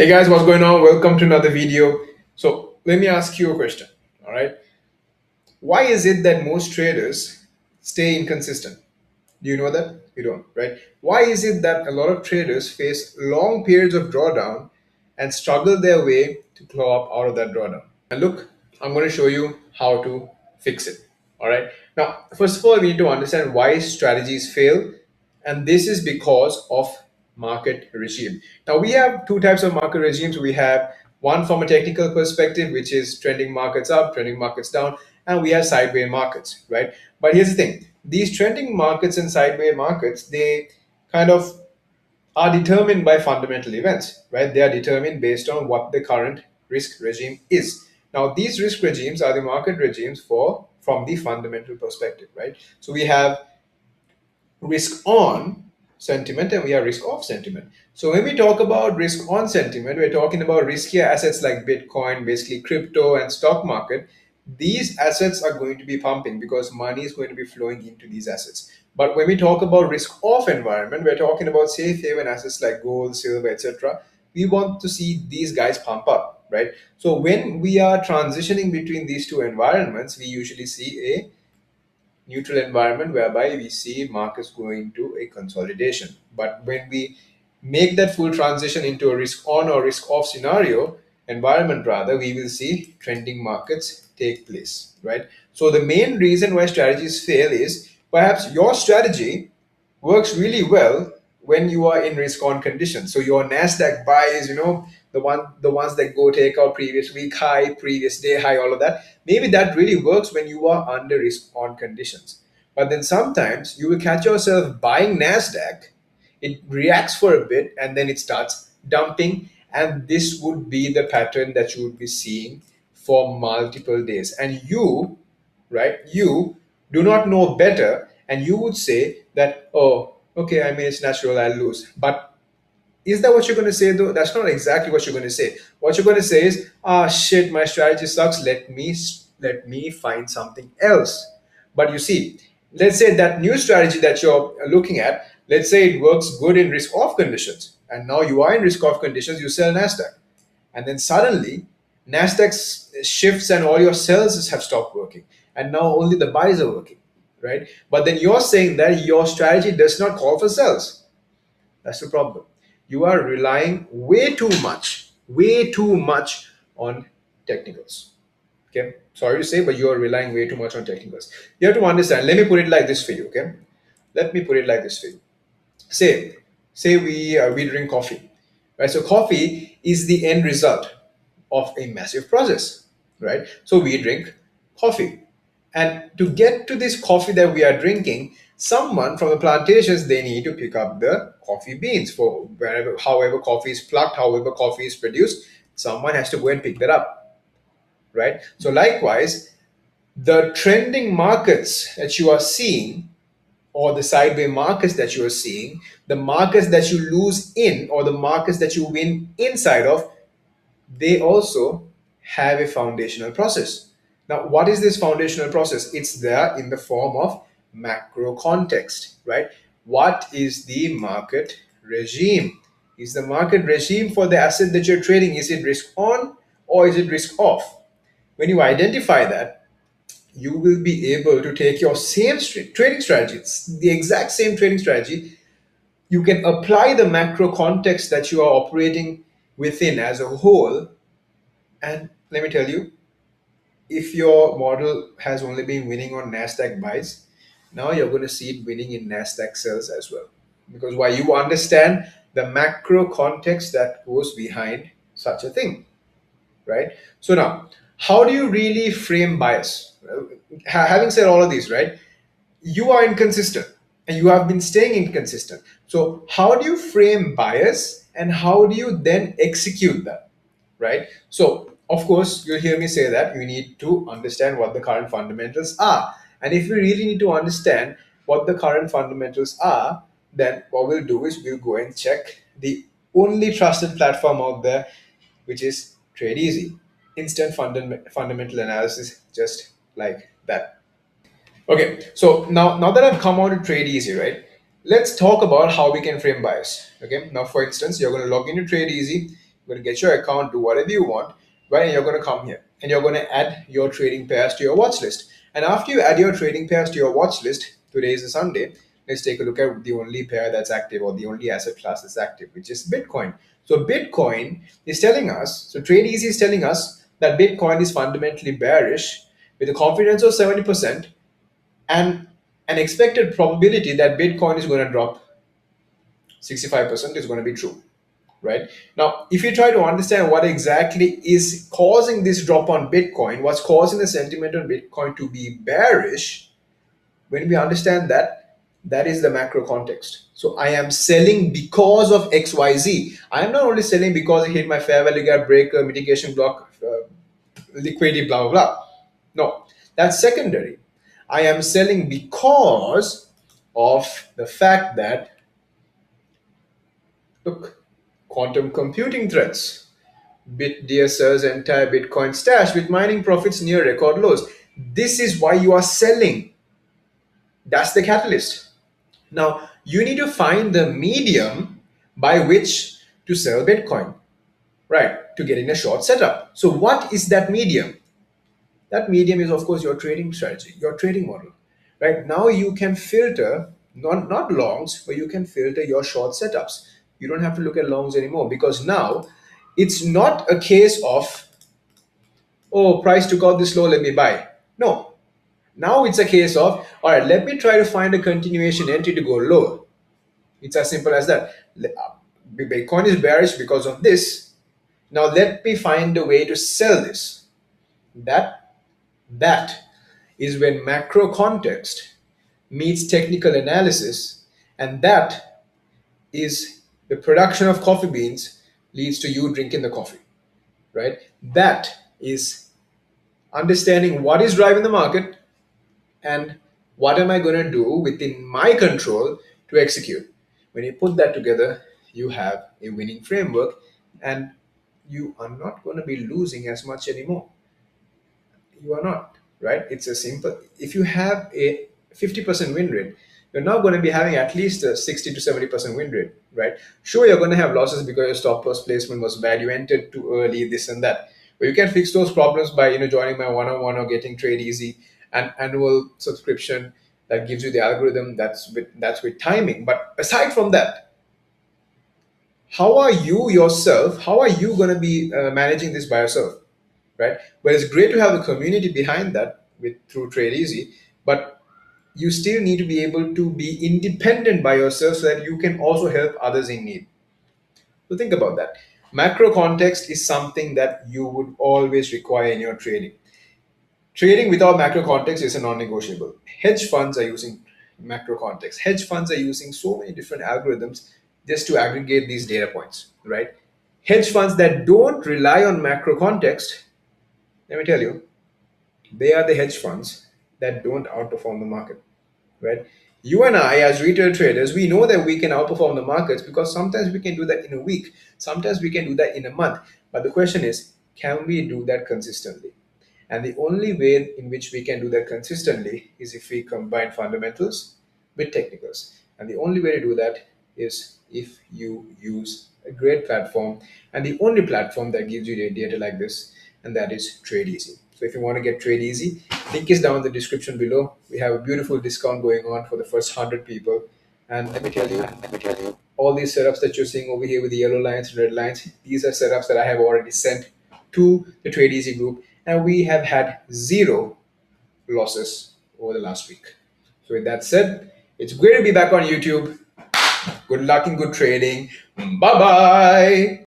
Hey guys, what's going on? Welcome to another video. So let me ask you a question. All right. Why is it that most traders stay inconsistent? Do you know that? You don't, right? Why is it that a lot of traders face long periods of drawdown and struggle their way to claw up out of that drawdown? And look, I'm going to show you how to fix it. All right. Now, first of all, we need to understand why strategies fail. And this is because of market regime. Now, we have two types of market regimes. We have one from a technical perspective, which is trending markets up, trending markets down, and we have sideways markets, right? But here's the thing, these trending markets and sideways markets, they kind of are determined by fundamental events, right? They are determined based on what the current risk regime is. Now, these risk regimes are the market regimes for from the fundamental perspective, right? So we have risk on sentiment and we have risk off sentiment. So when we talk about risk on sentiment, we're talking about riskier assets like Bitcoin, basically crypto and stock market. These assets are going to be pumping because money is going to be flowing into these assets. But when we talk about risk off environment, we're talking about safe haven assets like gold, silver, etc. We want to see these guys pump up, right? So when we are transitioning between these two environments, we usually see a neutral environment whereby we see markets going to a consolidation. But when we make that full transition into a risk on or risk off scenario environment, rather, we will see trending markets take place, right? So the main reason why strategies fail is perhaps your strategy works really well when you are in risk on conditions. So your Nasdaq buys, the ones that go take out previous week high, previous day high, all of that. Maybe that really works when you are under risk on conditions. But then sometimes you will catch yourself buying Nasdaq, it reacts for a bit and then it starts dumping. And this would be the pattern that you would be seeing for multiple days. And you, right, you do not know better and you would say that, oh, okay, I mean, it's natural, I'll lose. But is that what you're going to say though? That's not exactly what you're going to say. What you're going to say is, ah, shit, my strategy sucks. Let me find something else. But you see, let's say that new strategy that you're looking at, let's say it works good in risk off conditions, and now you are in risk off conditions. You sell Nasdaq, and then suddenly Nasdaq shifts, and all your sells have stopped working, and now only the buys are working, right? But then you're saying that your strategy does not call for sells. That's the problem. You are relying way too much on technicals. Okay. Sorry to say, but you are relying way too much on technicals. You have to understand. Let me put it like this for you. Okay. Let me put it like this for you. Say, say we drink coffee, right? So coffee is the end result of a massive process, right? So we drink coffee. And to get to this coffee that we are drinking, someone from the plantations, they need to pick up the coffee beans for wherever, however coffee is plucked, however coffee is produced, someone has to go and pick that up, right? So likewise, the trending markets that you are seeing or the sideways markets that you are seeing, the markets that you lose in or the markets that you win inside of, they also have a foundational process. Now, what is this foundational process? It's there in the form of macro context, right? What is the market regime? Is the market regime for the asset that you're trading, is it risk on or is it risk off? When you identify that, you will be able to take your same trading strategy, it's the exact same trading strategy. You can apply the macro context that you are operating within as a whole. And let me tell you, if your model has only been winning on Nasdaq buys, now you're going to see it winning in Nasdaq sells as well. Because why? You understand the macro context that goes behind such a thing, right? So now, how do you really frame bias? Well, having said all of these, right? You are inconsistent and you have been staying inconsistent. So how do you frame bias and how do you then execute that? Right? So, of course, you'll hear me say that you need to understand what the current fundamentals are. And if we really need to understand what the current fundamentals are, then what we'll do is we'll go and check the only trusted platform out there, which is Trade Easy. Instant fundamental analysis, just like that. Okay, so now that I've come on to Trade Easy, right? Let's talk about how we can frame bias. Okay, now for instance, you're going to log into Trade Easy. You're going to get your account, do whatever you want, right? And you're going to come here and you're going to add your trading pairs to your watch list. And after you add your trading pairs to your watch list, today is a Sunday. Let's take a look at the only pair that's active, or the only asset class that's active, which is Bitcoin. So Bitcoin is telling us, so Trade Easy is telling us that Bitcoin is fundamentally bearish with a confidence of 70% and an expected probability that Bitcoin is going to drop 65% is going to be true, right? Now, if you try to understand what exactly is causing this drop on Bitcoin, what's causing the sentiment on Bitcoin to be bearish, when we understand that, that is the macro context. So I am selling because of XYZ. I am not only selling because I hit my fair value gap breaker, mitigation block, liquidity, blah, blah, blah. No, that's secondary. I am selling because of the fact that, look, quantum computing threats. BitDSR's entire Bitcoin stash with mining profits near record lows. This is why you are selling. That's the catalyst. Now, you need to find the medium by which to sell Bitcoin, right? To get in a short setup. So, what is that medium? That medium is, of course, your trading strategy, your trading model, right? Now, you can filter, not longs, but you can filter your short setups. You don't have to look at longs anymore, because now it's not a case of, oh, price took out this low, let me buy. No, now it's a case of, all right, let me try to find a continuation entry to go lower. It's as simple as that. Bitcoin is bearish because of this. Now let me find a way to sell this. That is when macro context meets technical analysis, and that is the production of coffee beans leads to you drinking the coffee, right? That is understanding what is driving the market and what am I going to do within my control to execute. When you put that together, you have a winning framework, and you are not going to be losing as much anymore. You are not, right? It's a simple, if you have a 50% win rate, you're now going to be having at least a 60 to 70% win rate, right? Sure, you're going to have losses because your stop loss placement was bad, you entered too early, this and that, but you can fix those problems by joining my one-on-one or getting Trade Easy, an annual subscription that gives you the algorithm. That's with timing. But aside from that, how are you going to be managing this by yourself, right? Well, it's great to have the community behind that with through Trade Easy, but you still need to be able to be independent by yourself so that you can also help others in need. So think about that. Macro context is something that you would always require in your trading. Trading without macro context is a non-negotiable. Hedge funds are using macro context. Hedge funds are using so many different algorithms just to aggregate these data points, right? Hedge funds that don't rely on macro context, let me tell you, they are the hedge funds that don't outperform the market, right? You and I, as retail traders, we know that we can outperform the markets because sometimes we can do that in a week, sometimes we can do that in a month. But the question is, can we do that consistently? And the only way in which we can do that consistently is if we combine fundamentals with technicals. And the only way to do that is if you use a great platform, and the only platform that gives you data like this, and that is Trade Easy. So if you want to get Trade Easy, link is down in the description below. We have a beautiful discount going on for the first 100 people. And let me tell you, all these setups that you're seeing over here with the yellow lines and red lines, these are setups that I have already sent to the Trade Easy group, and we have had zero losses over the last week. So with that said, it's great to be back on YouTube. Good luck and good trading. Bye bye.